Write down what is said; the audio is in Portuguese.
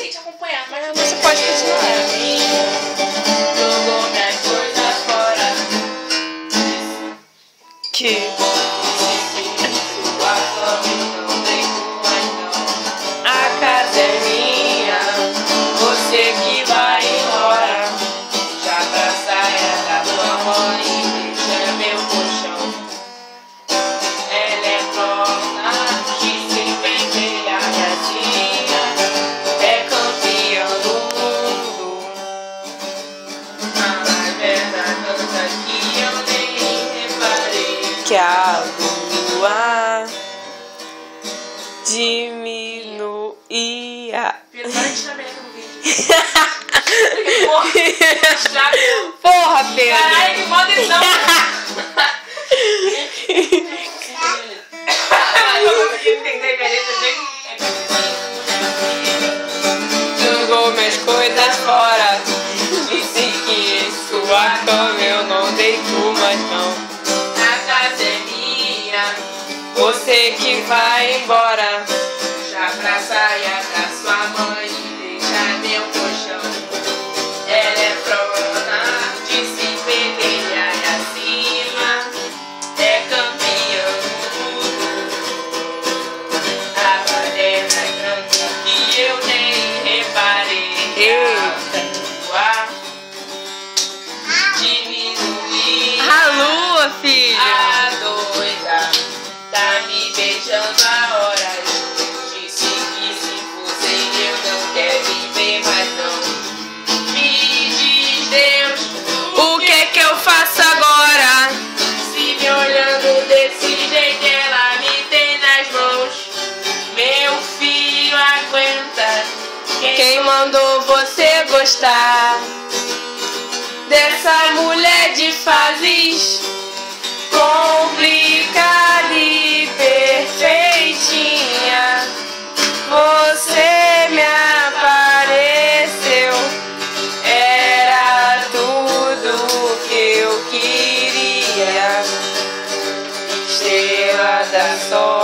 sei te acompanhar, mas Você pode continuar. jogou minhas coisas fora. Que Sua cama eu não deito mais não. a casa é minha, Você que vai embora, já pra saia da tua mãe, deixa meu colchão. Ela é prona de se pentear e assim é campeã do mundo. A verdade tanta que eu nem reparei. que a lua diminuía. Pedro, vai te chamar no vídeo. Porra, Porra, Pedro. caralho, que modezão. Eu consegui entender minha letra bem. Jogou minhas coisas fora. Disse que em sua cama eu não deito mais não. A casa é minha, Você que vai embora. já pra saia da sua mãe, deixa meu colchão. Ela é prona de se pentear e acima é campeã do mundo. A baderna é grande que eu nem reparei. A lua diminuir. A lua, filho. A doida tá me beijando há horas. Disse que se fosse eu não quer viver mais não. Me diz Deus, O que eu faço agora? se me olhando desse jeito ela me tem nas mãos. Meu filho aguenta. Quem mandou você gostar dessa mulher de fases complicada e perfeitinha? Você me apareceu, era tudo que eu queria. Estrela da sorte.